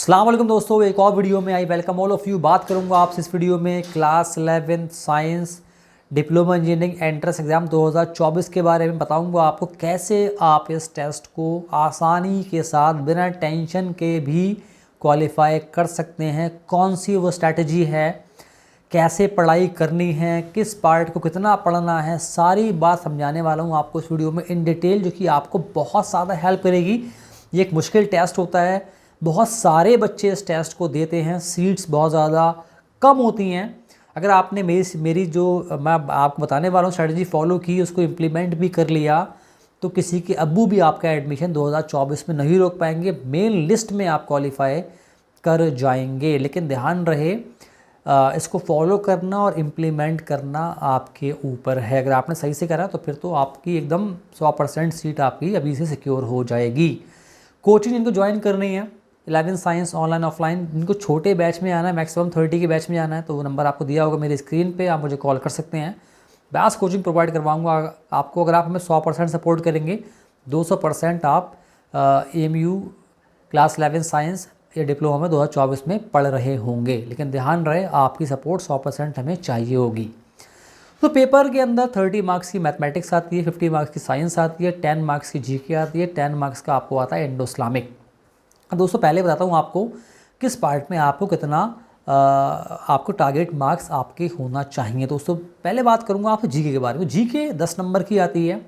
अस्सलाम वालेकुम दोस्तों, एक और वीडियो में I welcome all of you. बात करूंगा आपसे इस वीडियो में class 11 science diploma engineering entrance exam 2024 के बारे में बताऊंगा आपको कैसे आप इस टेस्ट को आसानी के साथ बिना टेंशन के भी क्वालिफाई कर सकते हैं। कौन सी वो स्ट्रैटेजी है, कैसे पढ़ाई करनी है, किस पार्ट को कितना पढ़ना है, सारी बात समझाने वाला हूँ आपको इस वीडियो में इन डिटेल, जो कि आपको बहुत ज़्यादा हेल्प करेगी। ये एक मुश्किल टेस्ट होता है, बहुत सारे बच्चे इस टेस्ट को देते हैं, सीट्स बहुत ज़्यादा कम होती हैं। अगर आपने मेरी जो मैं आपको बताने वाला हूँ स्ट्रेटजी फॉलो की, उसको इम्प्लीमेंट भी कर लिया, तो किसी के अब्बू भी आपका एडमिशन 2024 में नहीं रोक पाएंगे, मेन लिस्ट में आप क्वालिफाई कर जाएंगे। लेकिन ध्यान रहे, इसको फॉलो करना और इम्प्लीमेंट करना आपके ऊपर है। अगर आपने सही से करा तो फिर तो आपकी एकदम 100% सीट आपकी अभी से सिक्योर हो जाएगी। कोचिंग इनको ज्वाइन करनी है 11 साइंस ऑनलाइन ऑफलाइन, इनको छोटे बैच में आना है, मैक्सिमम 30 के बैच में आना है, तो वो नंबर आपको दिया होगा मेरे स्क्रीन पे, आप मुझे कॉल कर सकते हैं। बेस्ट कोचिंग प्रोवाइड करवाऊंगा आपको। अगर आप हमें 100% सपोर्ट करेंगे, 200% आप AMU क्लास 11 साइंस या डिप्लोमा में 2024 में पढ़ रहे होंगे। लेकिन ध्यान रहे, आपकी सपोर्ट 100% हमें चाहिए होगी। तो पेपर के अंदर 30 मार्क्स की मैथमेटिक्स आती है, 50 मार्क्स की साइंस आती है, 10 मार्क्स की GK आती है, 10 मार्क्स का आपको आता है इंडो इस्लामिक। अब दोस्तों पहले बताता हूँ आपको किस पार्ट में आपको कितना आपको टारगेट मार्क्स आपके होना चाहिए। दोस्तों पहले बात करूँगा आपसे GK के बारे में। GK 10 नंबर की आती है।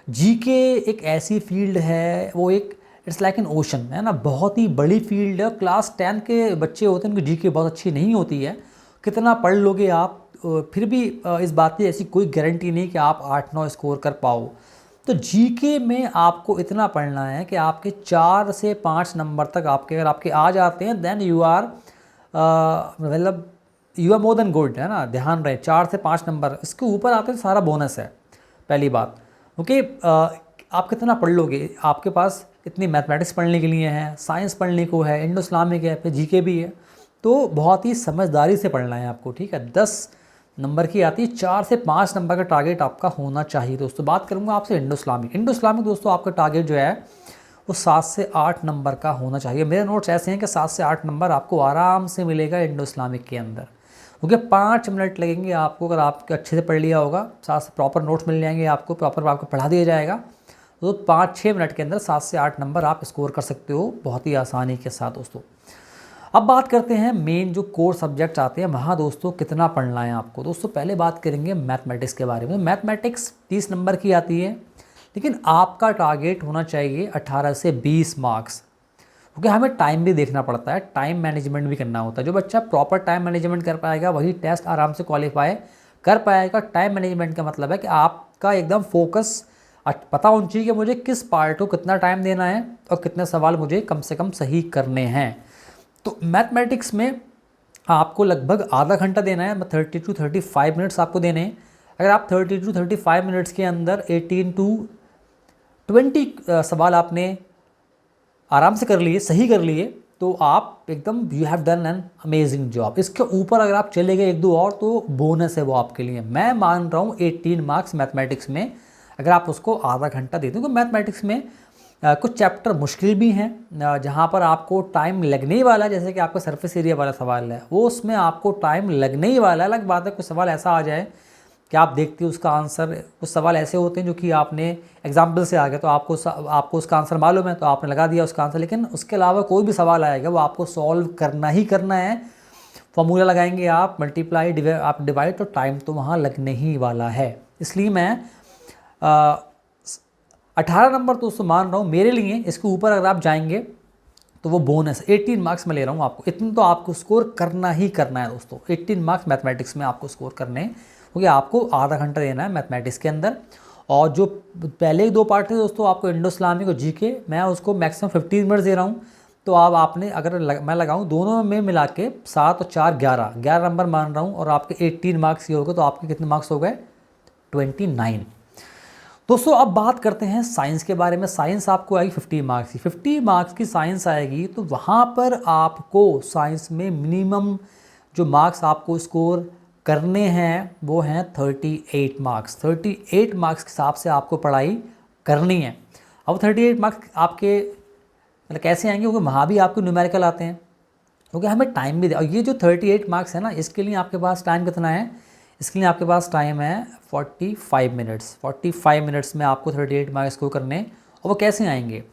GK एक ऐसी फील्ड है, वो एक इट्स लाइक एन ओशन है ना, बहुत ही बड़ी फील्ड है। क्लास 10 के बच्चे होते हैं, उनकी GK बहुत अच्छी नहीं होती है। कितना पढ़ लोगे आप, फिर भी इस बात की ऐसी कोई गारंटी नहीं कि आप 8-9 स्कोर कर पाओ। तो GK में आपको इतना पढ़ना है कि आपके 4 से 5 नंबर तक आपके अगर आपके आ जाते हैं, देन यू आर मतलब you are more than good, है ना। ध्यान रहे, 4 से 5 नंबर इसके ऊपर आते हैं, सारा बोनस है पहली बात। ओके, आप कितना पढ़ लोगे, आपके पास इतनी मैथमेटिक्स पढ़ने के लिए है, साइंस पढ़ने को है, इंडो इस्लामिक है, फिर GK भी है, तो बहुत ही समझदारी से पढ़ना है आपको, ठीक है। 10 नंबर की आती है, 4 से 5 नंबर का टारगेट आपका होना चाहिए। दोस्तों बात करूंगा आपसे इंडो इस्लामिक। इंडो इस्लामिक दोस्तों आपका टारगेट जो है वो 7 से 8 नंबर का होना चाहिए। मेरे नोट्स ऐसे हैं कि 7 से 8 नंबर आपको आराम से मिलेगा इंडो इस्लामिक के अंदर, क्योंकि 5 मिनट लगेंगे आपको। अगर आपके अच्छे से पढ़ लिया होगा, 7 से प्रॉपर नोट्स मिल जाएंगे आपको, प्रॉपर आपको पढ़ा दिया जाएगा, तो 5-6 मिनट के अंदर 7 से 8 नंबर आप स्कोर कर सकते हो बहुत ही आसानी के साथ। दोस्तों अब बात करते हैं मेन जो कोर सब्जेक्ट्स आते हैं, वहाँ दोस्तों कितना पढ़ना है आपको। दोस्तों पहले बात करेंगे मैथमेटिक्स के बारे में। मैथमेटिक्स 30 नंबर की आती है, लेकिन आपका टारगेट होना चाहिए 18 से 20 मार्क्स, क्योंकि हमें टाइम भी देखना पड़ता है, टाइम मैनेजमेंट भी करना होता है। जो बच्चा प्रॉपर टाइम मैनेजमेंट कर पाएगा वही टेस्ट आराम से क्वालिफाई कर पाएगा। टाइम मैनेजमेंट का मतलब है कि आपका एकदम फोकस पता होना चाहिए कि मुझे किस पार्ट को कितना टाइम देना है और कितने सवाल मुझे कम से कम सही करने हैं। तो मैथमेटिक्स में आपको लगभग आधा घंटा देना है, 30 to 35 मिनट्स आपको देने हैं। अगर आप 30 to 35 मिनट्स के अंदर 18 to 20 सवाल आपने आराम से कर लिए, सही कर लिए, तो आप एकदम you have done an amazing job. इसके ऊपर अगर आप चले गए 1-2 और, तो बोनस है वो आपके लिए। मैं मान रहा हूँ 18 मार्क्स मैथमेटिक्स में अगर आप उसको आधा घंटा देते हो। तो मैथमेटिक्स में कुछ चैप्टर मुश्किल भी हैं, जहाँ पर आपको टाइम लगने ही वाला है, जैसे कि आपका सरफेस एरिया वाला सवाल है, वो उसमें आपको टाइम लगने ही वाला है। अलग बात है कुछ सवाल ऐसा आ जाए कि आप देखते हो उसका आंसर, कुछ सवाल ऐसे होते हैं जो कि आपने एग्जाम्पल से आ गया तो आपको उसका आंसर मालूम है तो आपने लगा दिया उसका आंसर, लेकिन उसके अलावा कोई भी सवाल आएगा वो आपको सॉल्व करना ही करना है। फॉर्मूला लगाएंगे आप, मल्टीप्लाई आप डिवाइड, तो टाइम तो वहाँ लगने ही वाला है। इसलिए मैं 18 नंबर तो उसको मान रहा हूँ मेरे लिए। इसके ऊपर अगर आप जाएंगे तो वो बोनस 18 मार्क्स में ले रहा हूँ आपको, इतना तो आपको स्कोर करना ही करना है दोस्तों। 18 मार्क्स मैथमेटिक्स में आपको स्कोर करने हैं, क्योंकि आपको आधा घंटा देना है मैथमेटिक्स के अंदर। और जो पहले 2 पार्ट थे दोस्तों, आपको इंडो इस्लामिक और GK, मैं उसको मैक्सिमम 15 मिनट्स दे रहा हूँ। तो आपने अगर मैं लगाऊँ दोनों में मिला के 7 और 4 11 नंबर मान रहा हूँ, और आपके 18 मार्क्स ये हो गए, तो आपके कितने मार्क्स हो गए? 29। दोस्तों अब बात करते हैं साइंस के बारे में। साइंस आपको आएगी 50 मार्क्स की, 50 मार्क्स की साइंस आएगी। तो वहाँ पर आपको साइंस में मिनिमम जो मार्क्स आपको स्कोर करने हैं वो हैं 38 मार्क्स। 38 मार्क्स के हिसाब से आपको पढ़ाई करनी है। अब 38 मार्क्स आपके मतलब कैसे आएंगे, क्योंकि वहाँ भी आपको न्यूमेरिकल आते हैं, क्योंकि हमें टाइम भी दे। और ये जो 38 मार्क्स है ना, इसके लिए आपके पास टाइम कितना है, इसके लिए आपके पास टाइम है 45 मिनट्स। 45 मिनट्स में आपको 38 मार्क्स को करने, और वो कैसे आएंगे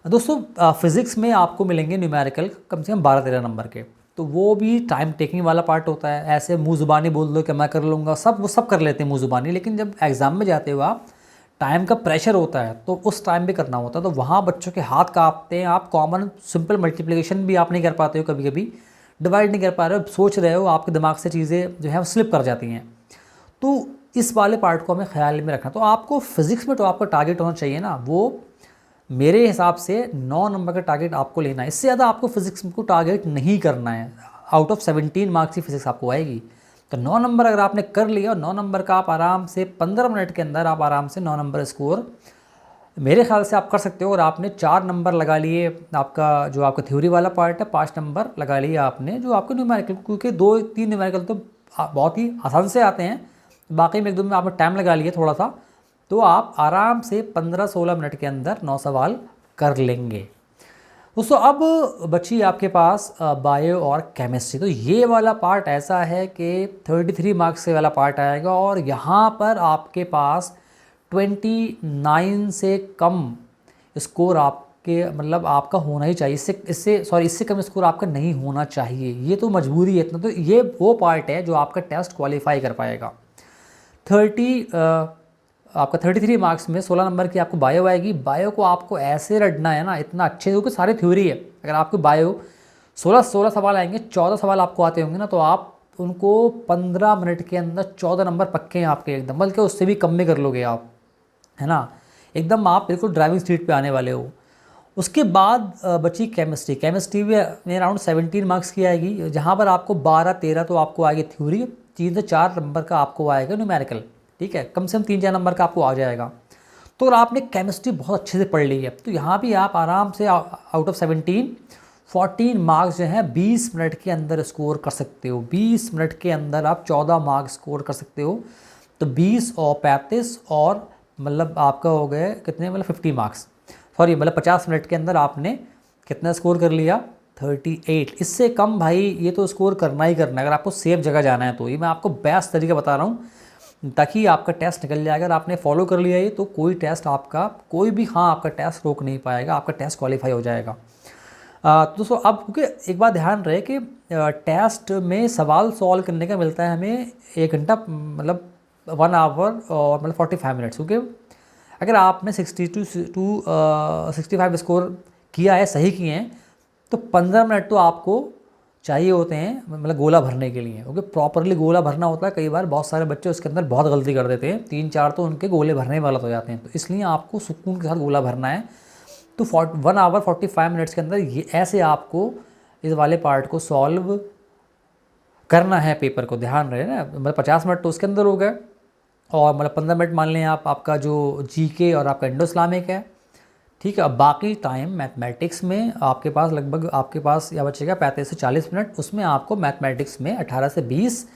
दोस्तों, फिज़िक्स में आपको मिलेंगे न्यूमेरिकल कम से कम 12-13 नंबर के, तो वो भी टाइम टेकिंग वाला पार्ट होता है। ऐसे मुँह ज़ुबानी बोल दो कि मैं कर लूँगा, सब वो सब कर लेते हैं मुँह ज़ुबानी, लेकिन जब एग्ज़ाम में जाते हो आप, टाइम का प्रेशर होता है, तो उस टाइम भी करना होता है, तो वहाँ बच्चों के हाथ काँपते हैं। आप कॉमन सिंपल मल्टीप्लिकेशन भी आप नहीं कर पाते हो, कभी कभी डिवाइड नहीं कर पा रहे हो, सोच रहे हो, आपके दिमाग से चीज़ें जो है वो स्लिप कर जाती हैं। तो इस वाले पार्ट को हमें ख्याल में रखना। तो आपको फिज़िक्स में तो आपका टारगेट होना चाहिए ना, वो मेरे हिसाब से 9 नंबर का टारगेट आपको लेना है। इससे ज़्यादा आपको फिज़िक्स को टारगेट नहीं करना है। आउट ऑफ 17 मार्क्स की फिज़िक्स आपको आएगी, तो 9 नंबर अगर आपने कर लिया, और 9 नंबर का आप आराम से 15 मिनट के अंदर आप आराम से 9 नंबर स्कोर मेरे ख्याल से आप कर सकते हो। और आपने 4 नंबर लगा लिए, आपका जो आपका थ्योरी वाला पार्ट है 5 नंबर लगा लिए आपने, जो आपके न्यूमेरिकल, क्योंकि 2-3 न्यूमेरिकल तो बहुत ही आसान से आते हैं, बाकी में 1-2 में आपने टाइम लगा लिए थोड़ा सा, तो आप आराम से 15-16 मिनट के अंदर 9 सवाल कर लेंगे दोस्तों। अब बची आपके पास बायो और केमिस्ट्री। तो ये वाला पार्ट ऐसा है कि 33 मार्क्स से वाला पार्ट आएगा, और यहाँ पर आपके पास 29 से कम स्कोर आपके, मतलब आपका होना ही चाहिए। इससे कम स्कोर आपका नहीं होना चाहिए, ये तो मजबूरी है इतना। तो ये वो पार्ट है जो आपका टेस्ट क्वालिफाई कर पाएगा। 33 मार्क्स में 16 नंबर की आपको बायो आएगी। बायो को आपको ऐसे रटना है ना, इतना अच्छे, क्योंकि सारी थ्योरी है। अगर आपको बायो 16 सवाल आएंगे, 14 सवाल आपको आते होंगे ना, तो आप उनको 15 मिनट के अंदर 14 नंबर पक्के हैं आपके एकदम, बल्कि उससे भी कम में कर लोगे आप, है ना, एकदम आप बिल्कुल ड्राइविंग सीट पे आने वाले हो। उसके बाद बची केमिस्ट्री। केमिस्ट्री में अराउंड 17 मार्क्स की आएगी, जहाँ पर आपको 12-13 तो आपको आएगी थ्योरी, 3 से 4 नंबर का आपको आएगा न्यूमेरिकल, ठीक है, कम से कम 3-4 नंबर का आपको आ जाएगा। तो अगर आपने केमिस्ट्री बहुत अच्छे से पढ़ ली है, तो यहाँ भी आप आराम से आउट ऑफ 17 14 मार्क्स जो हैं 20 मिनट के अंदर स्कोर कर सकते हो। 20 मिनट के अंदर आप 14 मार्क्स स्कोर कर सकते हो। तो 20 और 35 और मतलब आपका हो गए कितने, मतलब 50 मार्क्स, सॉरी मतलब 50 मिनट के अंदर आपने कितना स्कोर कर लिया, 38। इससे कम भाई ये तो स्कोर करना ही करना है, अगर आपको सेफ जगह जाना है तो। ये मैं आपको बेस्ट तरीका बता रहा हूँ, ताकि आपका टेस्ट निकल जाएगा। अगर आपने फॉलो कर लिया ये, तो कोई टेस्ट आपका, कोई भी हाँ आपका टेस्ट रोक नहीं पाएगा, आपका टेस्ट क्वालिफाई हो जाएगा। तो दोस्तों अब क्योंकि एक बात ध्यान रहे कि टेस्ट में सवाल सॉल्व करने का मिलता है हमें 1 घंटा, मतलब 1 आवर और मतलब 45 मिनट्स, क्योंकि अगर आपने 65 स्कोर किया है, सही किए हैं, तो 15 मिनट तो आपको चाहिए होते हैं, मतलब गोला भरने के लिए, क्योंकि प्रॉपरली गोला भरना होता है। कई बार बहुत सारे बच्चे उसके अंदर बहुत गलती कर देते हैं, 3-4 तो उनके गोले भरने वाले हो जाते हैं। तो इसलिए आपको सुकून के साथ गोला भरना है। तो 1 आवर 45 मिनट्स के अंदर ये ऐसे आपको इस वाले पार्ट को सॉल्व करना है, पेपर को, ध्यान रहे ना। मतलब 50 मिनट तो उसके अंदर हो गए, और मतलब 15 मिनट मान लें आप, आपका जो जीके और आपका इंडो इस्लामिक है, ठीक है। अब बाकी टाइम मैथमेटिक्स में आपके पास लगभग आपके पास या बचेगा 35 से 40 मिनट। उसमें आपको मैथमेटिक्स में 18 से 20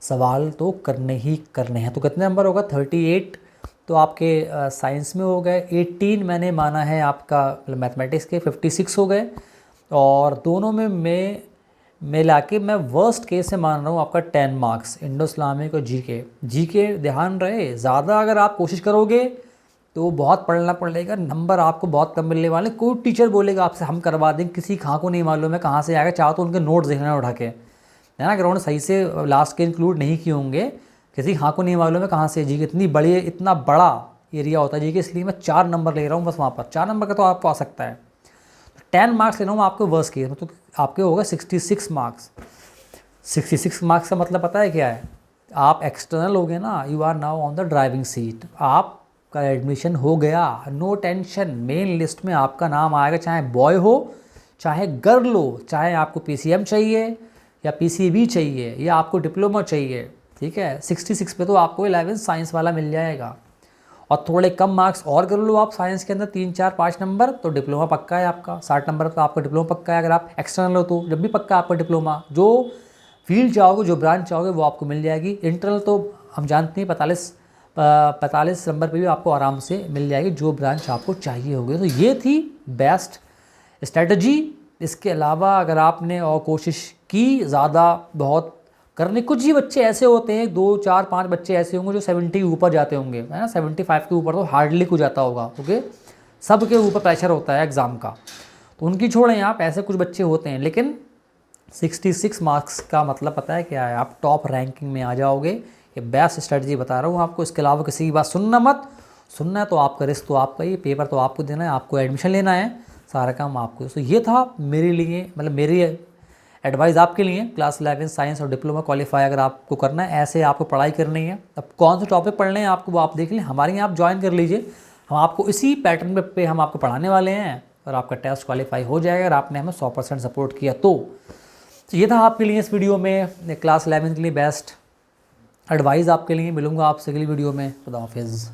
सवाल तो करने ही करने हैं। तो कितने नंबर होगा, 38 तो आपके साइंस में हो गए, 18 मैंने माना है आपका मैथमेटिक्स के, 56 हो गए। और दोनों में मिला के मैं वर्स्ट केस से मान रहा हूँ आपका 10 मार्क्स, इंडो इस्लामिक और जीके ध्यान रहे। ज़्यादा अगर आप कोशिश करोगे तो बहुत पढ़ना पड़ेगा, नंबर आपको बहुत कम मिलने वाले। कोई टीचर बोलेगा आपसे हम करवा देंगे, किसी खां को नहीं मालूम है कहाँ से आएगा, चाहो तो उनके नोट्स देखना उठा के, है ना, ग्राउंड सही से लास्ट के इंक्लूड नहीं किए होंगे, किसी खां को नहीं मालूम है कहाँ से। जी इतना बड़ा एरिया होता है जी के, इसलिए मैं 4 नंबर ले रहा हूँ बस। वहाँ पर 4 नंबर का तो आपको आ सकता है। 10 मार्क्स ले रहा हूँ आपको वर्स्ट केस, मतलब आपके होगा 66 मार्क्स। 66 मार्क्स का मतलब पता है क्या है, आप एक्सटर्नल हो गए ना, you are now on the driving seat, आपका एडमिशन हो गया, नो टेंशन। मेन लिस्ट में आपका नाम आएगा, चाहे बॉय हो चाहे गर्ल हो, चाहे आपको पीसीएम चाहिए या पीसीबी चाहिए या आपको डिप्लोमा चाहिए, ठीक है। 66 पे तो आपको 11 साइंस वाला मिल जाएगा। और थोड़े कम मार्क्स और कर लो आप साइंस के अंदर, 3-4-5 नंबर, तो डिप्लोमा पक्का है आपका। 60 नंबर तो आपका डिप्लोमा पक्का है। अगर आप एक्सटर्नल हो तो जब भी पक्का आपका डिप्लोमा, जो फील्ड चाहोगे, जो ब्रांच चाहोगे वो आपको मिल जाएगी। इंटरनल तो हम जानते हैं 45 नंबर पे भी आपको आराम से मिल जाएगी, जो ब्रांच आपको चाहिए होगी। तो ये थी बेस्ट स्ट्रेटजी। इसके अलावा अगर आपने और कोशिश की ज़्यादा बहुत करने, कुछ ही बच्चे ऐसे होते हैं, 2 4 5 बच्चे ऐसे होंगे जो 70 के ऊपर जाते होंगे, है ना, 75 के ऊपर तो हार्डली को जाता होगा। ओके, सबके ऊपर प्रेशर होता है एग्ज़ाम का, तो उनकी छोड़ें आप, ऐसे कुछ बच्चे होते हैं। लेकिन 66 मार्क्स का मतलब पता है क्या है, आप टॉप रैंकिंग में आ जाओगे। ये बेस्ट स्ट्रेटजी बता रहा हूँ आपको, इसके अलावा किसी की बात सुनना मत। सुनना है तो आपका रिस्क तो आपका ही, पेपर तो आपको देना है, आपको एडमिशन लेना है, सारा काम आपको। तो ये था मेरे लिए, मतलब मेरी एडवाइस आपके लिए, क्लास 11 साइंस और डिप्लोमा क्वालिफाई अगर आपको करना है, ऐसे आपको पढ़ाई करनी है। अब कौन से टॉपिक पढ़ने हैं आपको वो आप देख लें, हमारे यहाँ आप ज्वाइन कर लीजिए, हम आपको इसी पैटर्न पे हम आपको पढ़ाने वाले हैं और आपका टेस्ट क्वालिफाई हो जाएगा अगर आपने हमें 100% सपोर्ट किया तो। ये था आपके लिए इस वीडियो में क्लास 11 के लिए बेस्ट एडवाइस आपके लिए। मिलूंगा आपसे अगली वीडियो में। खुदा हाफिज़।